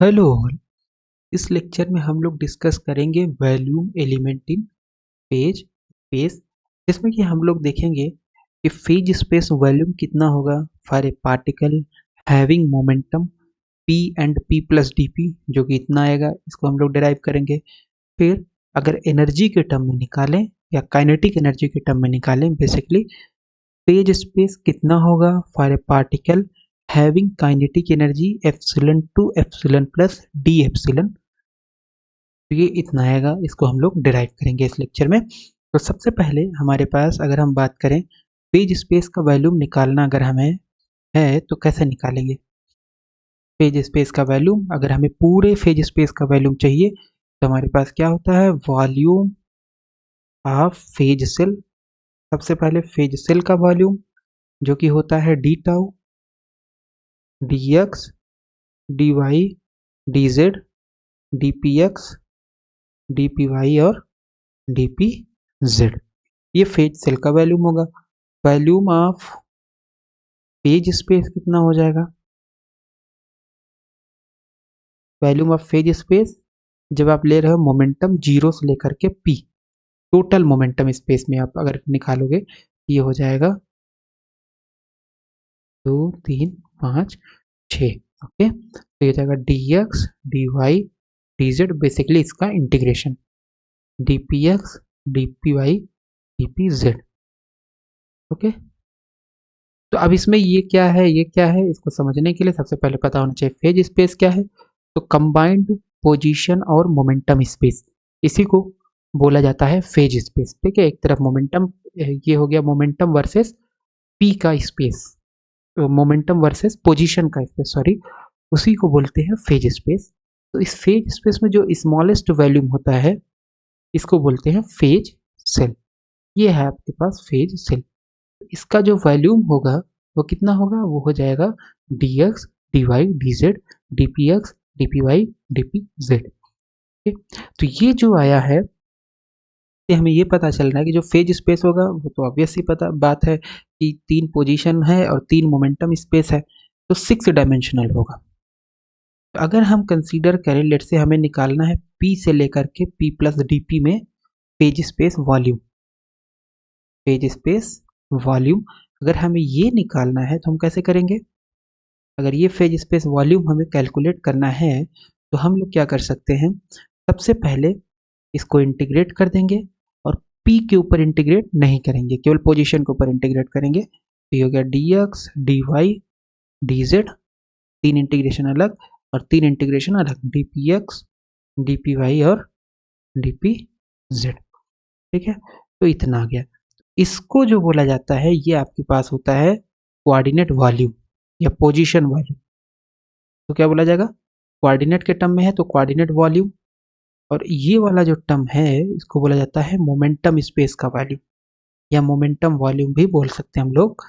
Hello. इस lecture में हम लोग डिस्कस करेंगे volume element in phase space, जिसमें कि हम लोग देखेंगे कि फेज स्पेस वॉल्यूम कितना होगा for a particle having momentum p and p plus dp, जो कि इतना आएगा। इसको हम लोग डिराइव करेंगे। फिर अगर एनर्जी के टर्म में निकालें या काइनेटिक एनर्जी के टर्म में निकालें, बेसिकली फेज स्पेस कितना होगा for a particle having kinetic energy epsilon to epsilon plus d epsilon. तो ये इतना आएगा, इसको हम लोग डिराइव करेंगे इस लेक्चर में। तो सबसे पहले हमारे पास अगर हम बात करें फेज स्पेस का वॉल्यूम निकालना अगर हमें है तो कैसे निकालेंगे। फेज स्पेस का वॉल्यूम, अगर हमें पूरे फेज स्पेस का वॉल्यूम चाहिए तो हमारे पास क्या होता है, वॉल्यूम ऑफ फेज सेल। सबसे पहले फेज सेल का वॉल्यूम जो कि होता है d tau d x d y d z d p x d p y और डी पी जेड। ये फेज सेल का वॉल्यूम होगा। वॉल्यूम ऑफ फेज स्पेस कितना हो जाएगा, वॉल्यूम ऑफ फेज स्पेस जब आप ले रहे हो मोमेंटम जीरो से लेकर के पी, टोटल मोमेंटम स्पेस में आप अगर निकालोगे ये हो जाएगा 2 3 5 6। ओके, तो ये जाएगा d x d y d z, basically इसका integration d p x d p y d p z. Okay, तो अब इसमें ये क्या है, ये क्या है, इसको समझने के लिए सबसे पहले पता होना चाहिए फेज स्पेस क्या है। तो कंबाइंड पोजीशन और मोमेंटम स्पेस, इसी को बोला जाता है फेज स्पेस। ठीक है, एक तरफ मोमेंटम, ये हो गया मोमेंटम वर्सेस पी का स्पेस, मोमेंटम वर्सेस पोजीशन का स्पेस, सॉरी, उसी को बोलते हैं फेज स्पेस। तो इस फेज स्पेस में जो स्मॉलेस्ट वॉल्यूम होता है इसको बोलते हैं फेज सेल। ये है आपके पास फेज सेल। इसका जो वॉल्यूम होगा वो कितना होगा, वो हो जाएगा d x d y d z d p x d p y d p z. तो ये जो आया है ये हमें ये पता चल रहा है कि जो फेज स्पेस होगा वो तो ऑब्वियस ही पता बात है कि 3 पोजीशन है और 3 मोमेंटम स्पेस है, तो 6 डायमेंशनल होगा। तो अगर हम कंसीडर करें, लेट से हमें निकालना है p से लेकर के p प्लस डी पी में phase space volume, phase space volume अगर हमें ये निकालना है तो हम कैसे करेंगे। अगर ये फेज स्पेस वॉल्यूम हमें कैलकुलेट करना है तो हम लोग क्या कर सकते हैं, सबसे पहले इसको इंटीग्रेट कर देंगे और p के ऊपर इंटीग्रेट नहीं करेंगे, केवल पोजीशन के ऊपर इंटीग्रेट करेंगे। तो ये हो गया d x d y d z, 3 integration अलग और 3 इंटीग्रेशन अलग, d p x d p y और डी पी जेड। ठीक है, तो इतना आ गया। इसको जो बोला जाता है ये आपके पास होता है कोऑर्डिनेट वॉल्यूम या पोजीशन वॉल्यूम। तो क्या बोला जाएगा, कोऑर्डिनेट के टर्म में है तो कोऑर्डिनेट वॉल्यूम, और ये वाला जो टर्म है इसको बोला जाता है मोमेंटम स्पेस का वॉल्यूम या मोमेंटम वॉल्यूम भी बोल सकते हैं हम लोग,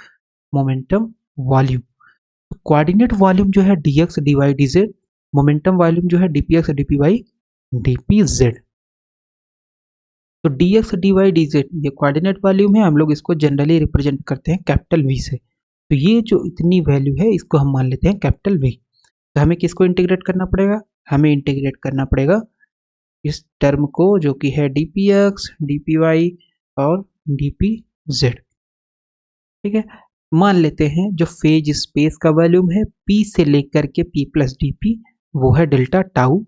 मोमेंटम वॉल्यूम। तो कोऑर्डिनेट वॉल्यूम जो है d x d y d z, momentum volume जो है d p x d p y d p z. तो d x d y d z ये कोऑर्डिनेट वॉल्यूम है, हम लोग इसको जनरली रिप्रेजेंट करते हैं कैपिटल वी से। तो ये जो इतनी वैल्यू है इसको हम मान लेते हैं कैपिटल वी। तो हमें किसको इंटीग्रेट करना पड़ेगा, हमें इंटीग्रेट करना पड़ेगा इस टर्म को जो कि है d p x d p y और डी पी जेड। ठीक है, मान लेते हैं जो फेज स्पेस का वॉल्यूम है पी से लेकर के पी प्लस डी पी वो है डेल्टा टाउ।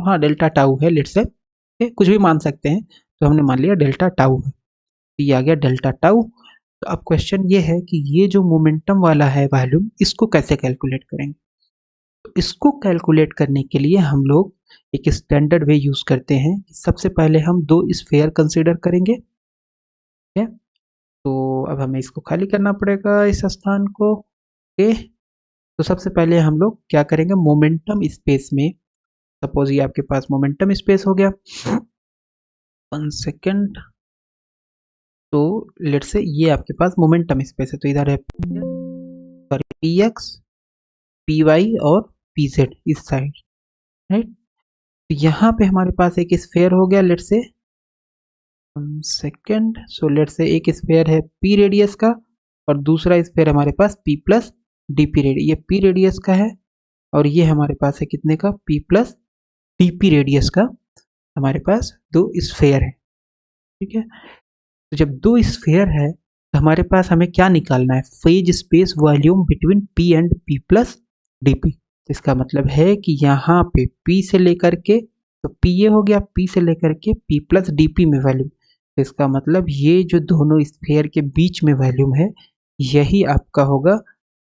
हाँ डेल्टा टाउ है, लेट्स से कुछ भी मान सकते हैं, तो हमने मान लिया डेल्टा टाउ है, तो ये आ गया डेल्टा टाउ। तो अब क्वेश्चन ये है कि ये जो मोमेंटम वाला है वॉल्यूम इसको कैसे कैलकुलेट करेंगे। तो इसको कैलकुलेट करने के लिए हम लोग एक स्टैंडर्ड वे यूज करते हैं। सबसे पहले हम 2 स्फेयर कंसीडर करेंगे। ठीक है, तो अब हमें इसको खाली करना पड़ेगा इस स्थान को। ओके, तो सबसे पहले हम लोग क्या करेंगे, मोमेंटम स्पेस में, सपोज ये आपके पास मोमेंटम स्पेस हो गया, 1 सेकेंड। तो लेट से ये आपके पास मोमेंटम स्पेस है, तो इधर है sorry p x p y और पी जेड इस साइड, राइट। तो यहाँ पे हमारे पास एक स्फेयर हो गया, लेट से 1 सेकेंड। सो लेट से एक स्फेयर है पी रेडियस का और दूसरा स्फेयर हमारे पास p plus d p radius, ये पी रेडियस का है और ये हमारे पास है कितने का, p प्लस dp रेडियस का हमारे पास दो स्फेयर है। ठीक है, तो जब दो स्फेयर है तो हमारे पास हमें क्या निकालना है, phase space volume between p and p plus dp। इसका मतलब है कि यहाँ पे p से लेकर के, तो p ये हो गया, p से लेकर के p प्लस dp में वॉल्यूम, तो इसका मतलब ये जो दोनों स्फेयर के बीच में वॉल्यूम है यही आपका होगा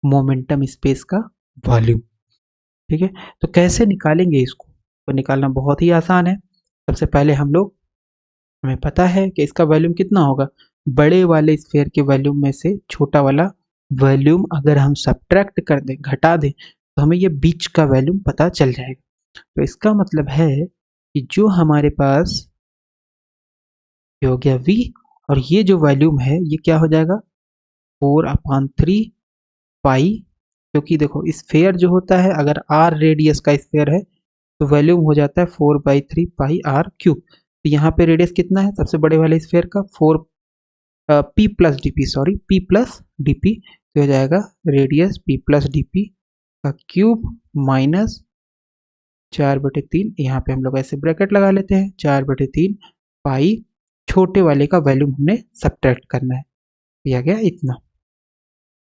मोमेंटम स्पेस का वॉल्यूम। ठीक है, तो कैसे निकालेंगे इसको, तो निकालना बहुत ही आसान है। सबसे पहले हमें पता है कि इसका वॉल्यूम कितना होगा, बड़े वाले स्फेयर के वॉल्यूम में से छोटा वाला वॉल्यूम अगर हम सब्ट्रैक्ट कर दें, घटा दें, तो हमें ये बीच का वॉल्यूम पता चल जाएगा। तो इसका मतलब है कि जो हमारे पास ये हो गया v, और ये जो वॉल्यूम है ये क्या हो जाएगा 4/3 पाई, क्योंकि देखो स्फेयर जो होता है अगर r रेडियस का स्फेयर है तो वॉल्यूम हो जाता है 4/3 पाई r क्यूब। तो यहाँ पे रेडियस कितना है सबसे बड़े वाले स्फेयर का, 4 p plus D sorry p plus D, तो हो जाएगा रेडियस p प्लस डी का क्यूब माइनस 4/3, यहाँ पे हम लोग ऐसे ब्रैकेट लगा लेते हैं, 4/3 पाई, छोटे वाले का वैल्यूम हमने सब्ट्रैक्ट करना है, दिया गया इतना।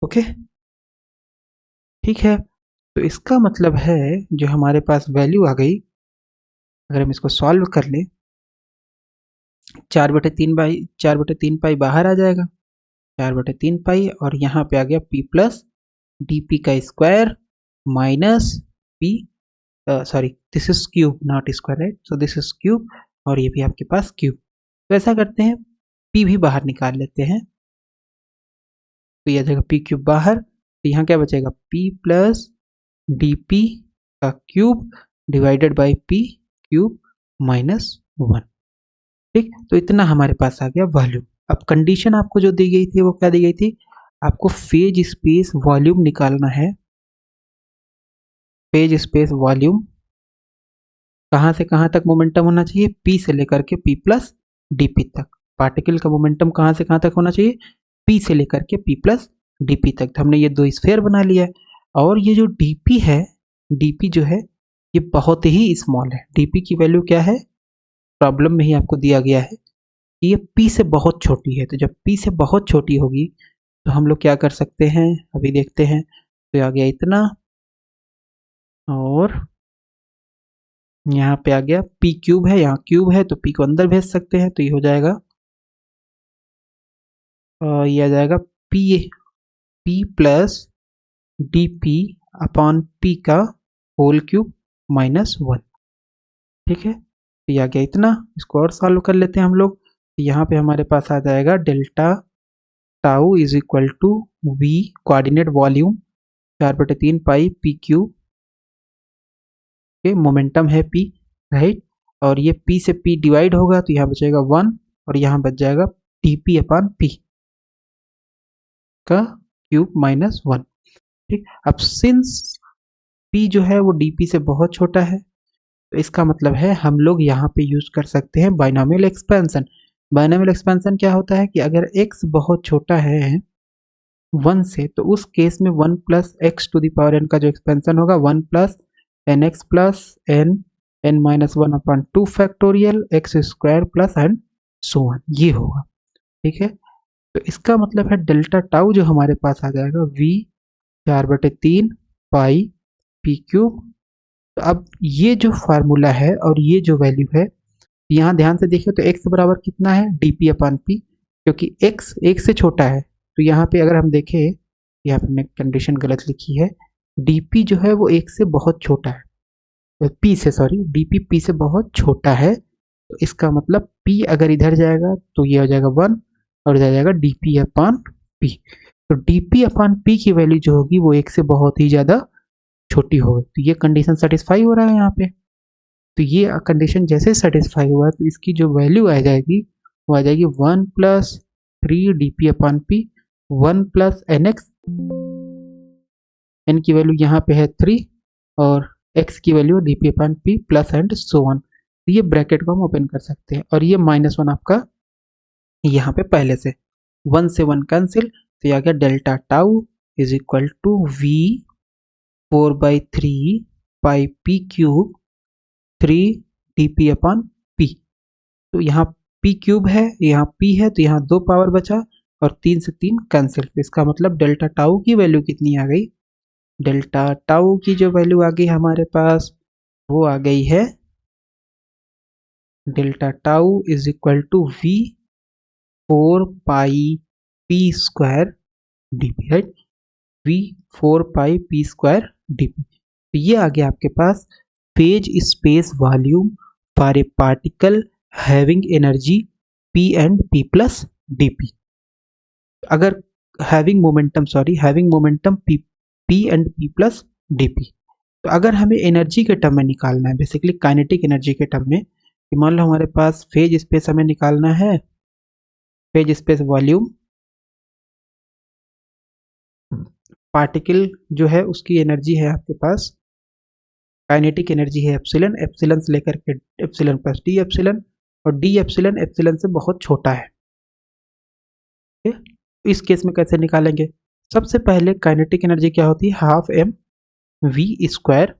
ओके, ठीक है, तो इसका मतलब है जो हमारे पास वैल्यू आ गई, अगर हम इसको सॉल्व कर ले, 4/3 पाई बाहर आ जाएगा, 4/3 पाई, और यहाँ पे आ गया p प्लस डी पी का square minus p, sorry this is cube not square, right, so this is cube, और ये भी आपके पास क्यूब। तो ऐसा करते हैं p भी बाहर निकाल लेते हैं, तो यह जाएगा p क्यूब बाहर, तो यहाँ क्या बचेगा p प्लस डी पी का cube divided by p cube minus 1। ठीक, तो इतना हमारे पास आ गया वॉल्यूम। अब कंडीशन आपको जो दी गई थी वो क्या दी गई थी, आपको फेज स्पेस वॉल्यूम निकालना है। फेज स्पेस वॉल्यूम कहाँ से कहाँ तक मोमेंटम होना चाहिए, p से लेकर के p प्लस dp तक। पार्टिकल का मोमेंटम कहाँ से कहाँ तक होना चाहिए, p से लेकर के p प्लस dp तक। तो हमने ये दो स्फेयर बना लिया है, और ये जो dp है, dp जो है ये बहुत ही स्मॉल है। dp की वैल्यू क्या है, प्रॉब्लम में ही आपको दिया गया है कि ये p से बहुत छोटी है। तो जब p से बहुत छोटी होगी तो हम लोग क्या कर सकते हैं, अभी देखते हैं। तो आ गया इतना, और यहाँ पे आ गया p क्यूब है, यहाँ क्यूब है तो p को अंदर भेज सकते हैं, तो ये हो जाएगा ये आ जाएगा p plus d P upon p का होल क्यूब माइनस 1। ठीक है, तो ये आ गया इतना, इसको और सॉल्व कर लेते हैं हम लोग। यहाँ पे हमारे पास आ जाएगा delta tau is equal to v coordinate volume 4/3 pi p cube, momentum है p, राइट, और ये p से p डिवाइड होगा तो यहाँ बचेगा 1, और यहाँ बच जाएगा dp अपॉन p का क्यूब माइनस 1। ठीक, अब सिंस p जो है वो dp से बहुत छोटा है, तो इसका मतलब है हम लोग यहाँ पे यूज कर सकते हैं बाइनोमियल एक्सपेंशन। बाइनोमियल एक्सपेंशन क्या होता है कि अगर x बहुत छोटा है 1 से, तो उस केस में 1 plus x to the power n का जो एक्सपेंशन होगा 1 plus n x plus n minus 1 upon 2 factorial x square plus and so on, ये होगा। ठीक है, तो इसका मतलब है डेल्टा टाउ जो हमारे पास आ जाएगा v 4/3 पाई p क्यूब। तो अब ये जो फार्मूला है और ये जो वैल्यू है, यहाँ ध्यान से देखिए, तो x बराबर कितना है dp अपॉन p, क्योंकि x 1 से छोटा है। तो यहाँ पे अगर हम देखें, यहाँ पे हमने कंडीशन गलत लिखी है, dp जो है वो 1 से बहुत छोटा है, p से, सॉरी dp p से बहुत छोटा है। तो इसका मतलब p अगर इधर जाएगा तो ये हो जाएगा 1, और इधर जाएगा dp अपॉन p। तो dp अपॉन p की वैल्यू जो होगी वो 1 से बहुत ही ज़्यादा छोटी होगी। तो ये कंडीशन सेटिस्फाई हो रहा है यहाँ पे। तो ये कंडीशन जैसे सेटिस्फाई हुआ तो इसकी जो वैल्यू आ जाएगी वो आ जाएगी 1 plus 3 dp upon p, 1 plus nx, n की वैल्यू यहाँ पे है 3, और x की value dp upon p plus and so on. तो ये ब्रैकेट को हम ओपन कर सकते हैं, और ये -1 आपका यहाँ पे पहले से 1 से 1 कैंसिल, तो ये आ गया delta tau is equal to v 4/3 pi p cube 3 dp/p। तो यहाँ p क्यूब है, यहाँ p है, तो यहाँ 2 पावर बचा और 3 से 3 कैंसिल। इसका मतलब डेल्टा टाउ की वैल्यू कितनी आ गई? डेल्टा टाउ की जो वैल्यू आ गई हमारे पास वो आ गई है delta tau is equal to v 4 pi p² dp, right? v 4 pi p² dp। तो ये आ गया आपके पास phase space volume for a particle having energy p and p plus dp। अगर having momentum p and p plus dp। तो अगर हमें एनर्जी के टर्म में निकालना है, बेसिकली काइनेटिक एनर्जी के टर्म में, कि मान लो हमारे पास फेज स्पेस हमें निकालना है, फेज स्पेस वॉल्यूम पार्टिकल जो है उसकी एनर्जी है आपके पास, काइनेटिक एनर्जी है एप्सिलन, एप्सिलन से लेकर के एप्सिलन प्लस डी एप्सिलन, और डी एप्सिलन एप्सिलन से बहुत छोटा है। इस केस में कैसे निकालेंगे? सबसे पहले काइनेटिक एनर्जी क्या होती है? Half m v square,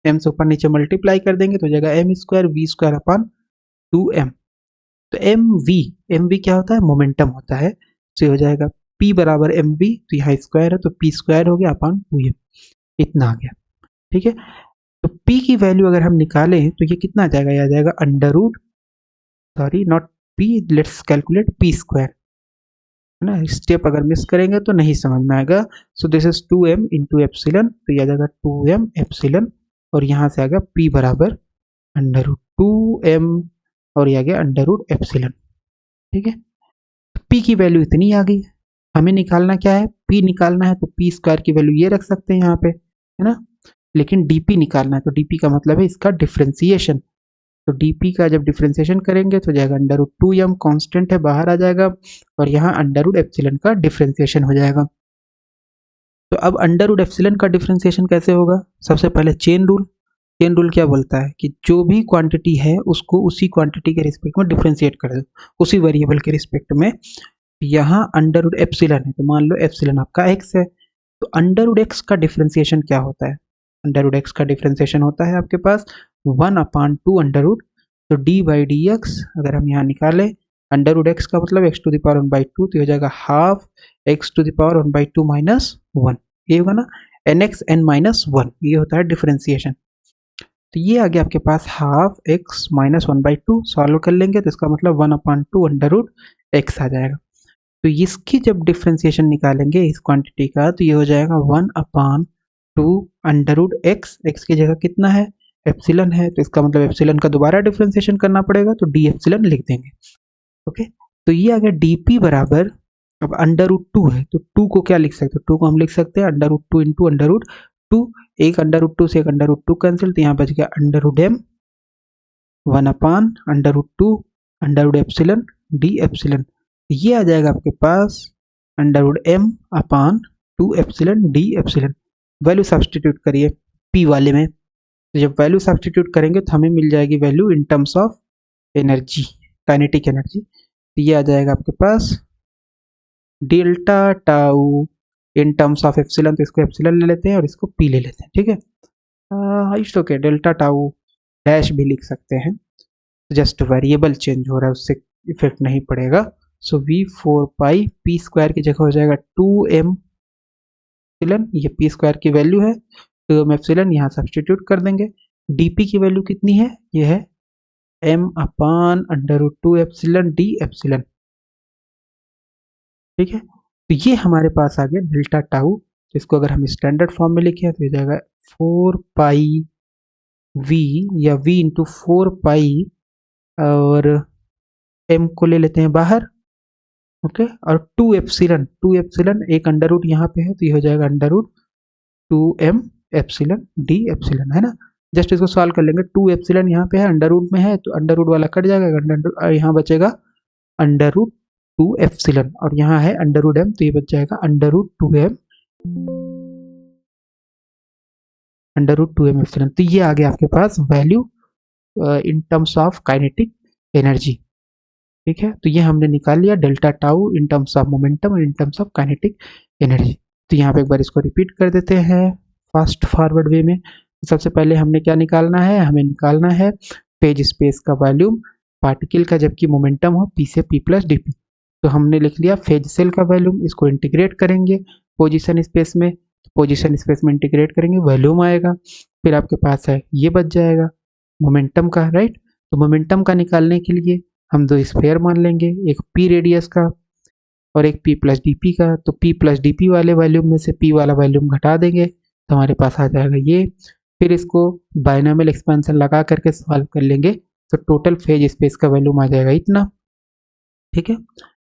m से ऊपर नीचे मल्टीप्लाई कर देंगे तो हो जाएगा m square v square upon 2m। तो एम वी क्या होता है? मोमेंटम होता है। तो हो जाएगा p बराबर एम वी, तो यहाँ स्क्वायर है तो p स्क्वायर हो गया अपन 2m, इतना आ गया। ठीक है, तो p की वैल्यू अगर हम निकालें तो ये कितना आ जाएगा? ये आ जाएगा under root, sorry not p, let's calculate p square, है ना? स्टेप अगर मिस करेंगे तो नहीं समझ में आएगा। So this is 2m into epsilon, तो ये आ जाएगा 2m एप्सिलन, और यहाँ से आ गया p बराबर अंडर रूट 2m, और ये आ गया अंडर रूट एप्सिलन। ठीक है, p की वैल्यू इतनी आ गई। हमें निकालना क्या है? p निकालना है तो p स्क्वायर की वैल्यू ये रख सकते हैं यहाँ पे, है ना? लेकिन dp निकालना है तो dp का मतलब है इसका डिफ्रेंसिएशन। तो dp का जब डिफ्रेंसिएशन करेंगे तो जाएगा अंडर रूट 2m, कॉन्स्टेंट है बाहर आ जाएगा, और यहाँ अंडर रूट एप्सिलन का डिफ्रेंसिएशन हो जाएगा। तो अब अंडर रूट एप्सिलन का डिफ्रेंसिएशन कैसे होगा? सबसे पहले चेन रूल। चेन रूल क्या बोलता है कि जो भी क्वांटिटी है उसको उसी क्वांटिटी के रिस्पेक्ट में डिफ्रेंशिएट कर दो, उसी वेरिएबल के रिस्पेक्ट में। यहाँ अंडर रूट एप्सिलन है तो मान लो एप्सिलन आपका x है, तो अंडर रूट x का डिफ्रेंसिएशन क्या होता है? अंडर रूट x का डिफ्रेंसिएशन होता है आपके पास 1/2 अंडर रूट, तो d बाई डी एक्स अगर हम यहाँ निकालें, अंडर रूट x का मतलब x टू द पावर 1/2, तो हो जाएगा half x to the power 1/2 minus 1, ये होगा ना, nx n माइनस 1, ये होता है डिफ्रेंसिएशन। तो ये आ गया आपके पास हाफ x माइनस 1/2, सॉल्व कर लेंगे तो इसका मतलब 1/2 अंडर रूट x आ जाएगा। तो इसकी जब डिफ्रेंसिएशन निकालेंगे इस क्वांटिटी का तो ये हो जाएगा 1/2 अंडर रूट एक्स, एक्स की जगह कितना है? एप्सिलन है, तो इसका मतलब एप्सिलन का दोबारा डिफ्रेंसिएशन करना पड़ेगा, तो डी एप्सिलन लिख देंगे। ओके, तो ये आ गया dp बराबर, अब अंडर रूट 2 है तो 2 को क्या लिख सकते हैं? 2 को हम लिख सकते हैं under root 2 into under root 2, एक अंडर रूट 2 से एक अंडर रूट 2 कैंसिल, तो यहाँ बच गया under root m 1/√2 under root epsilon d epsilon. ये आ जाएगा आपके पास under root m/2 epsilon d epsilon. Value substitute करिए p वाले में, तो जब वैल्यू सब्सटीट्यूट करेंगे तो हमें मिल जाएगी value in terms of energy, kinetic energy. तो ये आ जाएगा आपके पास delta tau in terms of epsilon, तो इसको एप्सिलन ले लेते हैं और इसको p ले लेते हैं। ठीक है, it's okay, delta tau dash भी लिख सकते हैं, जस्ट वेरिएबल चेंज हो रहा है उससे इफेक्ट नहीं पड़ेगा। सो v 4 पाई p स्क्वायर की जगह हो जाएगा 2m एप्सिलन, ये p स्क्वायर की वैल्यू है, 2m एप्सिलन यहाँ सब्सटीट्यूट कर देंगे। dp की वैल्यू कितनी है? ये है m/√2 एप्सिलन डी एप्सिलन। ठीक है, तो ये हमारे पास आ गया डेल्टा टाउ, जिसको अगर हम स्टैंडर्ड फॉर्म में लिखे तो हो जाएगा 4 पाई v या v इंटू 4 पाई, और m को ले लेते हैं बाहर, ओके, और 2 एप्सिलन एक अंडर रूट यहाँ पे है तो ये हो जाएगा under root 2m epsilon d epsilon, है ना? जस्ट इसको सॉल्व कर लेंगे, 2 एप्सिलन यहाँ पे है अंडर रूट में है तो अंडर रूट वाला कट जाएगा, यहाँ बचेगा अंडर रूट 2 एप्सिलन, और यहाँ है अंडर रूट m तो ये बच जाएगा अंडर रूट 2m एप्सिलन। तो ये आ गया आपके पास value in terms of kinetic energy. ठीक है, तो ये हमने निकाल लिया delta tau in terms of momentum और in terms of kinetic energy. तो यहाँ पे एक बार इसको रिपीट कर देते हैं, फास्ट फॉरवर्ड वे में। सबसे पहले हमने क्या निकालना है, हमें निकालना है फेज स्पेस का वॉल्यूम पार्टिकल का जबकि मोमेंटम हो p से p प्लस डी पी। तो हमने लिख लिया फेज सेल का वॉल्यूम, इसको इंटीग्रेट करेंगे पोजीशन स्पेस में, पोजीशन स्पेस में इंटीग्रेट करेंगे वॉल्यूम आएगा, फिर आपके पास है ये बच जाएगा मोमेंटम का, राइट। तो मोमेंटम का निकालने के लिए हम दो स्फेयर मान लेंगे, एक p रेडियस का और एक p प्लस डी पी का। तो p प्लस डी पी वाले वॉल्यूम में से p वाला वॉल्यूम घटा देंगे तो हमारे पास आ जाएगा ये। फिर इसको बायनॉमियल एक्सपेंशन लगा करके सॉल्व कर लेंगे तो टोटल फेज स्पेस का वॉल्यूम आ जाएगा इतना, ठीक है।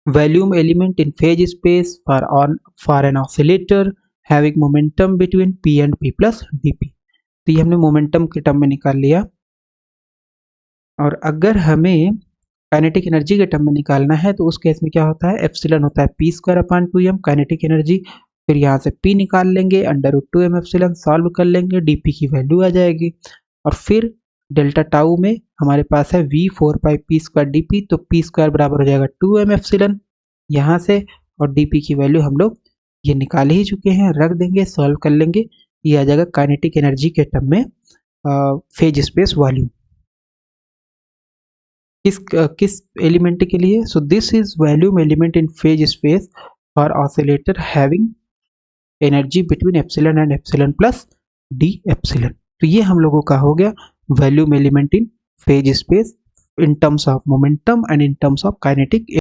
Volume element in phase space for an oscillator having momentum between p and p plus d p. तो ये हमने मोमेंटम के टर्म में निकाल लिया। और अगर हमें काइनेटिक एनर्जी के टर्म में निकालना है तो उस केस में क्या होता है, एप्सिलॉन होता है p² काइनेटिक एनर्जी। फिर यहाँ से p निकाल लेंगे √2m एप्सिलॉन, सॉल्व कर लेंगे dp की वैल्यू आ जाएगी। और फिर डेल्टा टाउ में हमारे पास है v4πp² dp, तो p² बराबर हो जाएगा 2m एप्सिलॉन यहाँ से, और dp की वैल्यू हम लोग ये निकाल ही चुके हैं, रख देंगे सॉल्व कर लेंगे, ये आ जाएगा काइनेटिक एनर्जी के टर्म में फेज स्पेस वॉल्यूम। किस एलिमेंट के लिए, so this is volume element in phase space for oscillator having energy between epsilon and epsilon plus d epsilon. तो ये हम लोगों का हो गया volume element in phase space in terms of momentum and in terms of kinetic